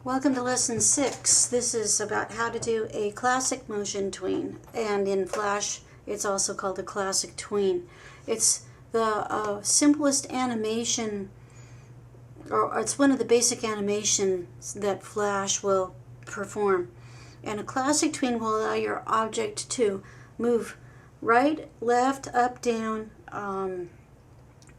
Welcome to Lesson 6. This is about how to do a classic motion tween, and in Flash it's also called a classic tween. It's the simplest animation, or it's one of the basic animations that Flash will perform. And a classic tween will allow your object to move right, left, up, down.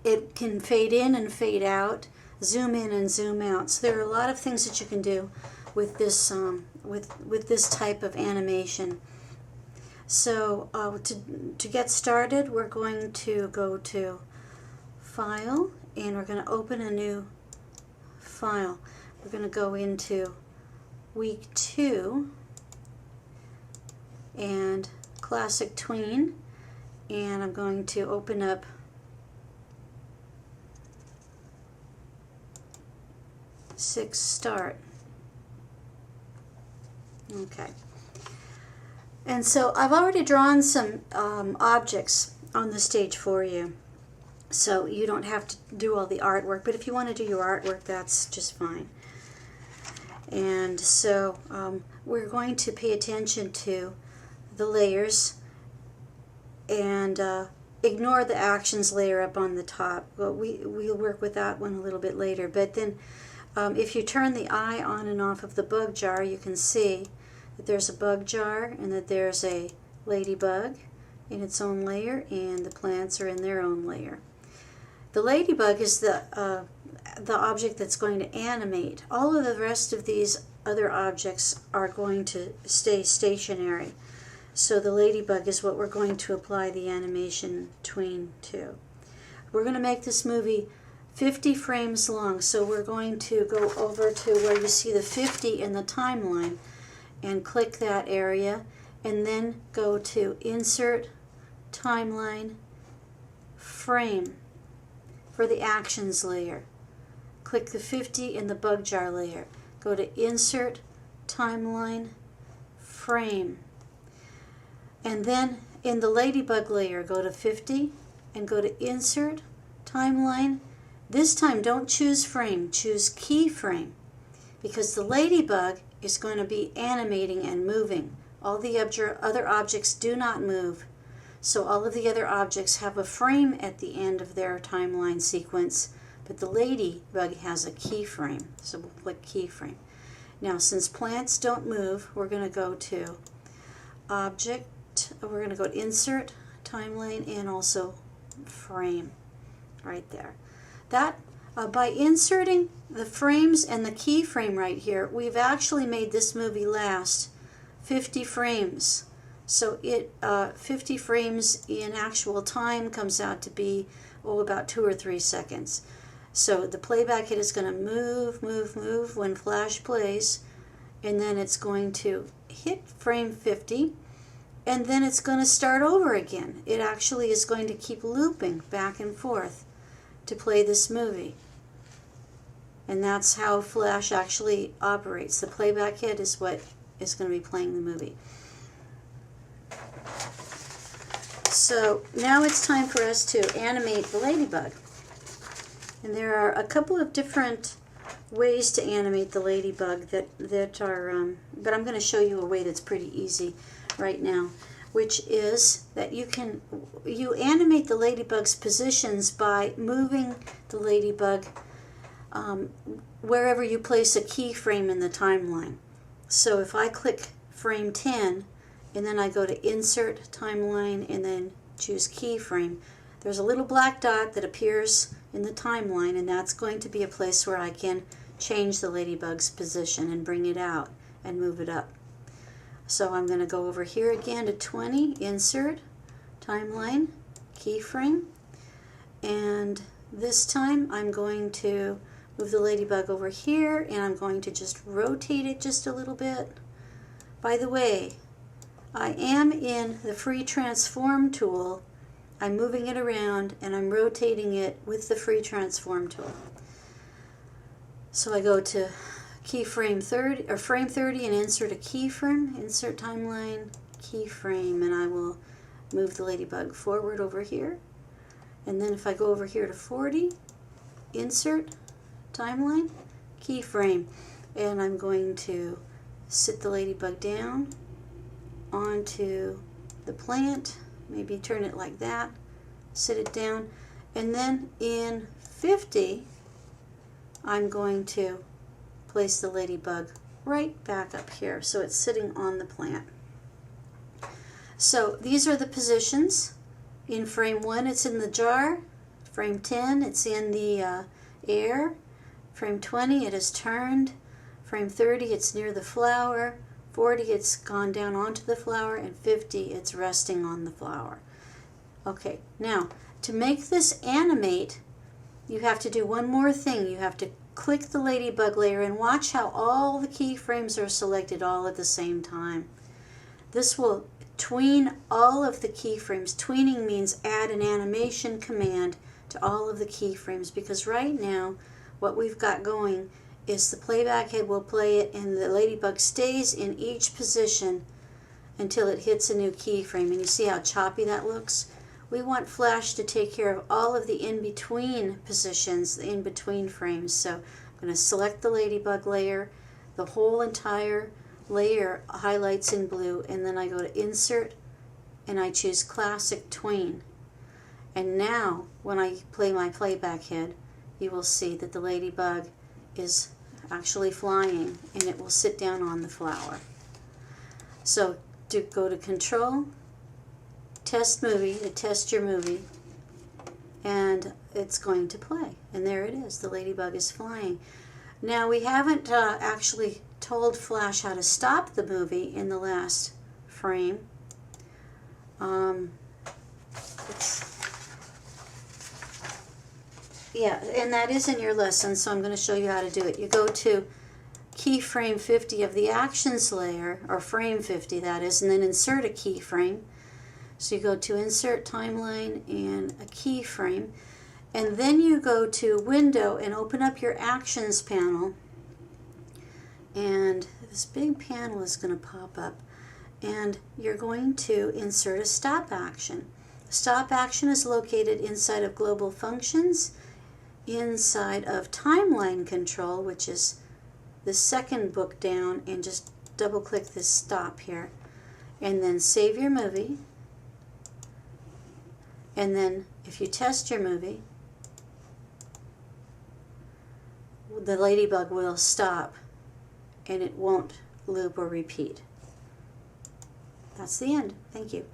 It can fade in and fade out, zoom in and zoom out. So there are a lot of things that you can do with this with this type of animation. So to get started, we're going to go to File, and we're going to open a new file. We're going to go into Week 2 and Classic Tween, and I'm going to open up Six Start. Okay. And so I've already drawn some objects on the stage for you, so you don't have to do all the artwork, but if you want to do your artwork, that's just fine. And so we're going to pay attention to the layers and ignore the actions layer up on the top. Well, we'll work with that one a little bit later, but then if you turn the eye on and off of the bug jar, you can see that there's a bug jar and that there's a ladybug in its own layer, and the plants are in their own layer. The ladybug is the object that's going to animate. All of the rest of these other objects are going to stay stationary. So the ladybug is what we're going to apply the animation tween to. We're going to make this movie 50 frames long, so we're going to go over to where you see the 50 in the timeline and click that area, and then go to Insert, Timeline, Frame for the Actions layer. Click the 50 in the bug jar layer. Go to Insert, Timeline, Frame. And then in the ladybug layer, go to 50 and go to Insert, Timeline. This time don't choose frame, choose keyframe, because the ladybug is going to be animating and moving. All the other objects do not move, so all of the other objects have a frame at the end of their timeline sequence, but the ladybug has a keyframe, so we'll click keyframe. Now, since plants don't move, we're going to go to Object, we're going to go to Insert, Timeline, and also Frame, right there. That by inserting the frames and the keyframe right here, we've actually made this movie last 50 frames. So 50 frames in actual time comes out to be about 2 or 3 seconds. So the playback hit is going to move, move, move when Flash plays, and then it's going to hit frame 50, and then it's going to start over again. It actually is going to keep looping back and forth to play this movie. And that's how Flash actually operates. The playback hit is what is going to be playing the movie. So now it's time for us to animate the ladybug. And there are a couple of different ways to animate the ladybug that are, but I'm going to show you a way that's pretty easy right now, which is that you animate the ladybug's positions by moving the ladybug wherever you place a keyframe in the timeline. So if I click frame 10 and then I go to Insert, Timeline, and then choose keyframe, there's a little black dot that appears in the timeline, and that's going to be a place where I can change the ladybug's position and bring it out and move it up. So I'm going to go over here again to 20, Insert, Timeline, Keyframe, and this time I'm going to move the ladybug over here, and I'm going to just rotate it just a little bit. By the way, I am in the free transform tool. I'm moving it around and I'm rotating it with the free transform tool. So I go to keyframe 30 or frame 30 and insert a keyframe, insert timeline, keyframe, and I will move the ladybug forward over here. And then if I go over here to 40, insert timeline, keyframe. and I'm going to sit the ladybug down onto the plant, maybe turn it like that, sit it down, and then in 50 I'm going to place the ladybug right back up here so it's sitting on the plant. So these are the positions. In frame 1 it's in the jar, frame 10 it's in the air, frame 20 it is turned, frame 30 it's near the flower, 40 it's gone down onto the flower, and 50 it's resting on the flower. Okay, now to make this animate, you have to do one more thing. You have to click the ladybug layer and watch how all the keyframes are selected all at the same time. This will tween all of the keyframes. Tweening means add an animation command to all of the keyframes, because right now what we've got going is the playback head will play it and the ladybug stays in each position until it hits a new keyframe. And you see how choppy that looks? We want Flash to take care of all of the in-between positions, the in-between frames. So I'm going to select the ladybug layer, the whole entire layer highlights in blue, and then I go to Insert and I choose Classic Tween. And now when I play my playback head, you will see that the ladybug is actually flying and it will sit down on the flower. So go to Control, Test Movie to test your movie, and it's going to play. And there it is, the ladybug is flying. Now we haven't actually told Flash how to stop the movie in the last frame. Yeah, and that is in your lesson, so I'm going to show you how to do it. You go to keyframe 50 of the actions layer, or frame 50 that is, and then insert a keyframe. So you go to Insert Timeline and a keyframe, and then you go to Window and open up your Actions panel, and this big panel is going to pop up, and you're going to insert a stop action. Stop action is located inside of Global Functions, inside of Timeline Control, which is the second book down, and just double click this stop here, and then save your movie. And then if you test your movie, the ladybug will stop and it won't loop or repeat. That's the end. Thank you.